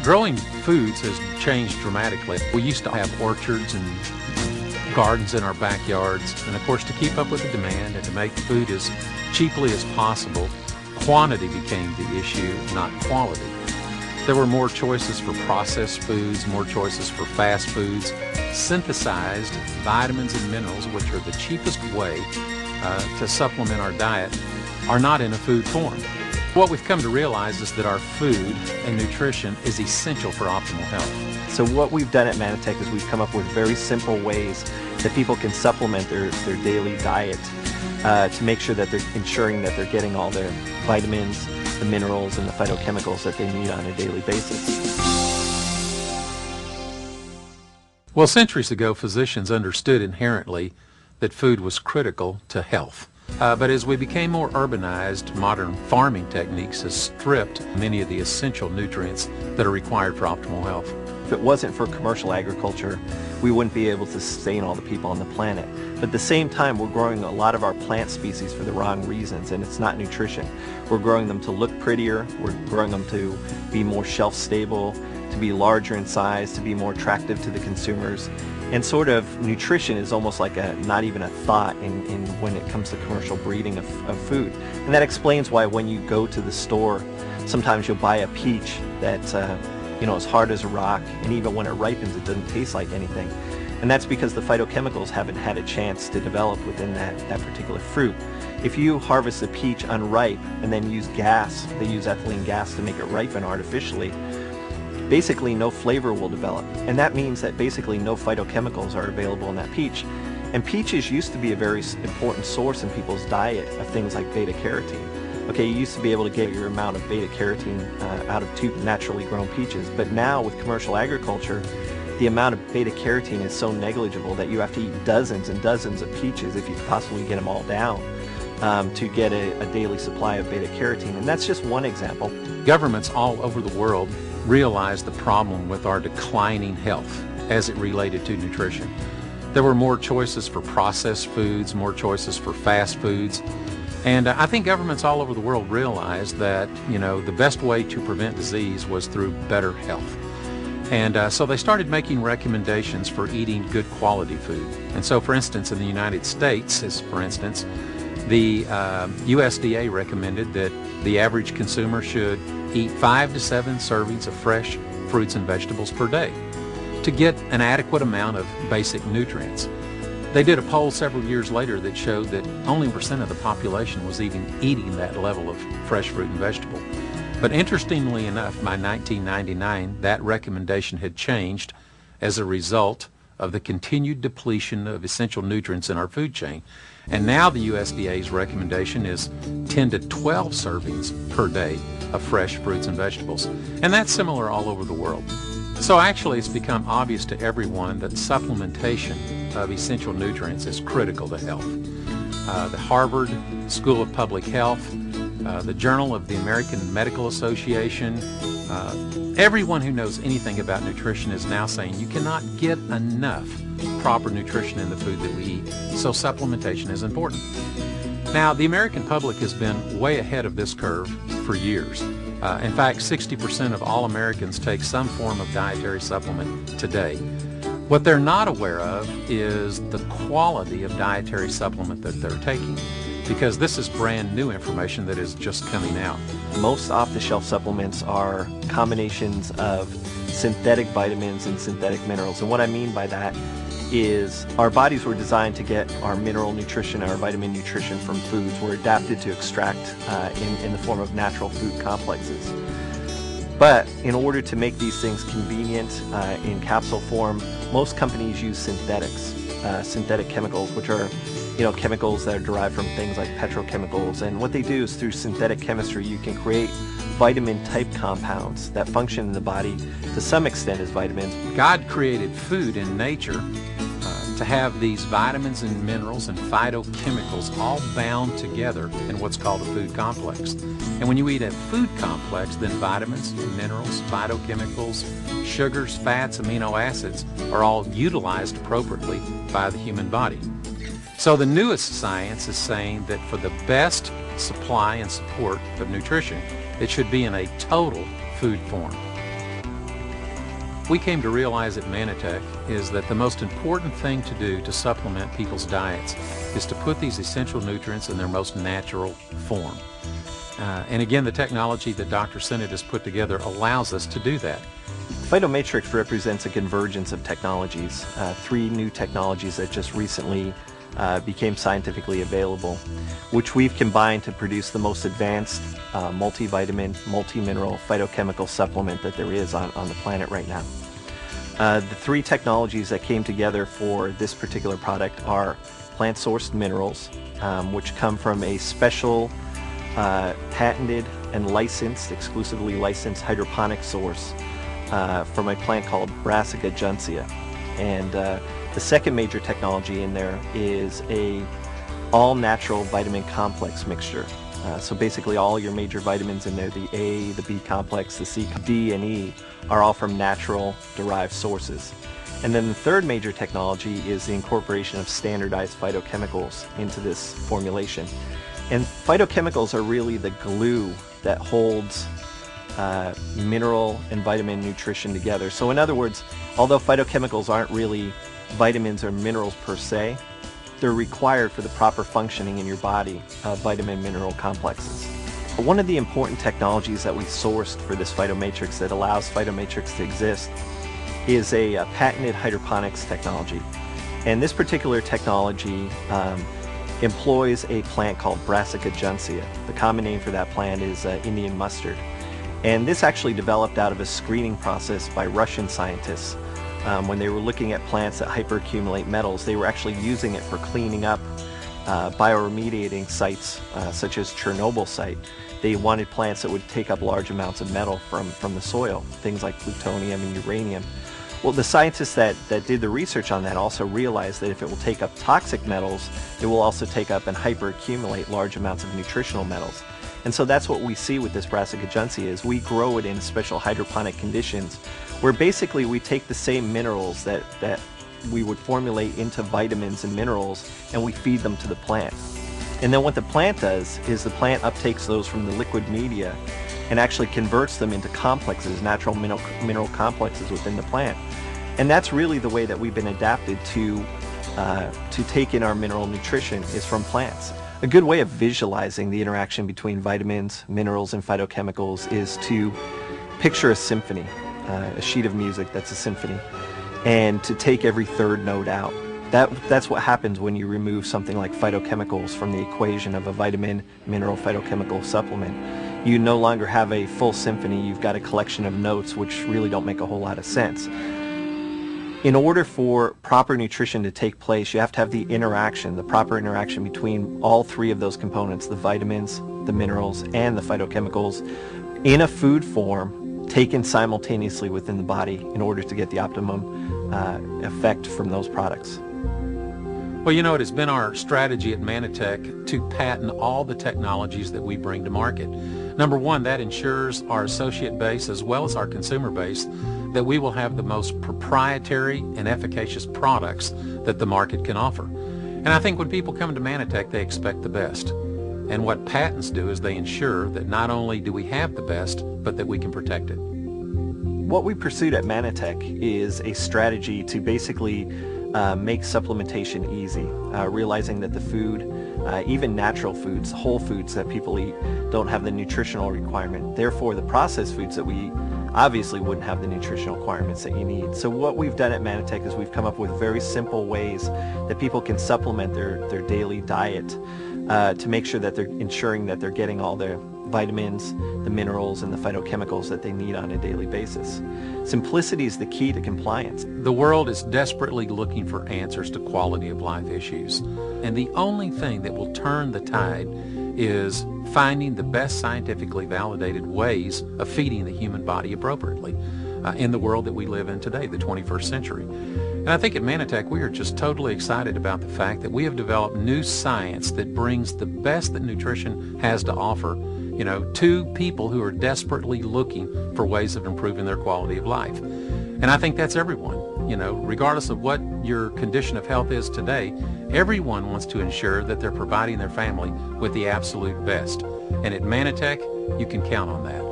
Growing foods has changed dramatically. We used to have orchards and gardens in our backyards, and of course to keep up with the demand and to make food as cheaply as possible, quantity became the issue, not quality. There were more choices for processed foods, more choices for fast foods. Synthesized vitamins and minerals, which are the cheapest way to supplement our diet, are not in a food form. What we've come to realize is that our food and nutrition is essential for optimal health. So what we've done at Manatech is we've come up with very simple ways that people can supplement their daily diet to make sure that they're ensuring that they're getting all their vitamins, the minerals, and the phytochemicals that they need on a daily basis. Well, centuries ago, physicians understood inherently that food was critical to health. But as we became more urbanized, modern farming techniques have stripped many of the essential nutrients that are required for optimal health. If it wasn't for commercial agriculture, we wouldn't be able to sustain all the people on the planet. But at the same time, we're growing a lot of our plant species for the wrong reasons, and it's not nutrition. We're growing them to look prettier, we're growing them to be more shelf stable, to be larger in size, to be more attractive to the consumers. And sort of nutrition is almost like not even a thought in when it comes to commercial breeding of food. And that explains why when you go to the store, sometimes you'll buy a peach that is hard as a rock, and even when it ripens it doesn't taste like anything. And that's because the phytochemicals haven't had a chance to develop within that particular fruit. If you harvest a peach unripe and then use gas, they use ethylene gas to make it ripen artificially, basically no flavor will develop. And that means that basically no phytochemicals are available in that peach. And peaches used to be a very important source in people's diet of things like beta carotene. Okay, you used to be able to get your amount of beta carotene out of two naturally grown peaches, but now with commercial agriculture, the amount of beta carotene is so negligible that you have to eat dozens and dozens of peaches if you could possibly get them all down to get a daily supply of beta carotene. And that's just one example. Governments all over the world realized the problem with our declining health as it related to nutrition. There were more choices for processed foods, more choices for fast foods, and I think governments all over the world realized that the best way to prevent disease was through better health. And so they started making recommendations for eating good quality food. And so, for instance, in the United States, the USDA recommended that the average consumer should eat 5 to 7 servings of fresh fruits and vegetables per day to get an adequate amount of basic nutrients. They did a poll several years later that showed that only % of the population was even eating that level of fresh fruit and vegetable. But interestingly enough, by 1999, that recommendation had changed as a result of the continued depletion of essential nutrients in our food chain. And now the USDA's recommendation is 10 to 12 servings per day of fresh fruits and vegetables. And that's similar all over the world. So actually it's become obvious to everyone that supplementation of essential nutrients is critical to health. The Harvard School of Public Health, the Journal of the American Medical Association, everyone who knows anything about nutrition is now saying you cannot get enough proper nutrition in the food that we eat, so supplementation is important. Now, the American public has been way ahead of this curve for years. In fact, 60% of all Americans take some form of dietary supplement today. What they're not aware of is the quality of dietary supplement that they're taking, because this is brand new information that is just coming out. Most off-the-shelf supplements are combinations of synthetic vitamins and synthetic minerals. And what I mean by that is our bodies were designed to get our mineral nutrition, our vitamin nutrition from foods. We're adapted to extract in the form of natural food complexes. But in order to make these things convenient in capsule form, most companies use synthetics, synthetic chemicals, which are chemicals that are derived from things like petrochemicals. And what they do is through synthetic chemistry, you can create vitamin-type compounds that function in the body to some extent as vitamins. God created food in nature to have these vitamins and minerals and phytochemicals all bound together in what's called a food complex. And when you eat a food complex, then vitamins, minerals, phytochemicals, sugars, fats, amino acids are all utilized appropriately by the human body. So the newest science is saying that for the best supply and support of nutrition, it should be in a total food form. we came to realize at Manatech is that the most important thing to do to supplement people's diets is to put these essential nutrients in their most natural form. And again, the technology that Dr. Sennett has put together allows us to do that. PhytoMatrix represents a convergence of technologies, 3 new technologies that just recently became scientifically available, which we've combined to produce the most advanced multivitamin, multi-mineral phytochemical supplement that there is on the planet right now. The 3 technologies that came together for this particular product are plant-sourced minerals, which come from a special patented and licensed, exclusively licensed hydroponic source from a plant called Brassica juncea. And the second major technology in there is a all-natural vitamin complex mixture. So basically all your major vitamins in there, the A, the B complex, the C, D, and E, are all from natural derived sources. And then the third major technology is the incorporation of standardized phytochemicals into this formulation. And phytochemicals are really the glue that holds mineral and vitamin nutrition together. So in other words, although phytochemicals aren't really vitamins or minerals per se, they're required for the proper functioning in your body of vitamin mineral complexes. One of the important technologies that we sourced for this PhytoMatrix that allows PhytoMatrix to exist is a patented hydroponics technology. And this particular technology employs a plant called Brassica juncea. The common name for that plant is Indian mustard. And this actually developed out of a screening process by Russian scientists. When they were looking at plants that hyperaccumulate metals, they were actually using it for cleaning up bioremediating sites such as Chernobyl site. They wanted plants that would take up large amounts of metal from the soil, things like plutonium and uranium. Well, the scientists that did the research on that also realized that if it will take up toxic metals, it will also take up and hyperaccumulate large amounts of nutritional metals. And so that's what we see with this Brassica juncea is we grow it in special hydroponic conditions where basically we take the same minerals that we would formulate into vitamins and minerals and we feed them to the plant. And then what the plant does is the plant uptakes those from the liquid media and actually converts them into complexes, natural mineral complexes within the plant. And that's really the way that we've been adapted to take in our mineral nutrition is from plants. A good way of visualizing the interaction between vitamins, minerals, and phytochemicals is to picture a symphony, a sheet of music that's a symphony, and to take every third note out. That's what happens when you remove something like phytochemicals from the equation of a vitamin, mineral, phytochemical supplement. You no longer have a full symphony, you've got a collection of notes which really don't make a whole lot of sense. In order for proper nutrition to take place, you have to have the interaction, the proper interaction between all 3 of those components, the vitamins, the minerals, and the phytochemicals, in a food form, taken simultaneously within the body in order to get the optimum effect from those products. Well, you know, it has been our strategy at Manatech to patent all the technologies that we bring to market. Number one, that ensures our associate base as well as our consumer base that we will have the most proprietary and efficacious products that the market can offer. And I think when people come to Manatech, they expect the best. And what patents do is they ensure that not only do we have the best, but that we can protect it. What we pursued at Manatech is a strategy to basically make supplementation easy, realizing that the food, even natural foods, whole foods that people eat, don't have the nutritional requirement. Therefore, the processed foods that we eat obviously wouldn't have the nutritional requirements that you need. So what we've done at Manatech is we've come up with very simple ways that people can supplement their daily diet to make sure that they're ensuring that they're getting all their vitamins, the minerals, and the phytochemicals that they need on a daily basis. Simplicity is the key to compliance. The world is desperately looking for answers to quality of life issues. And the only thing that will turn the tide is finding the best scientifically validated ways of feeding the human body appropriately in the world that we live in today, the 21st century. And I think at Manatech we are just totally excited about the fact that we have developed new science that brings the best that nutrition has to offer, you know, to people who are desperately looking for ways of improving their quality of life. And I think that's everyone, you know, regardless of what your condition of health is today, everyone wants to ensure that they're providing their family with the absolute best. And at Manatech, you can count on that.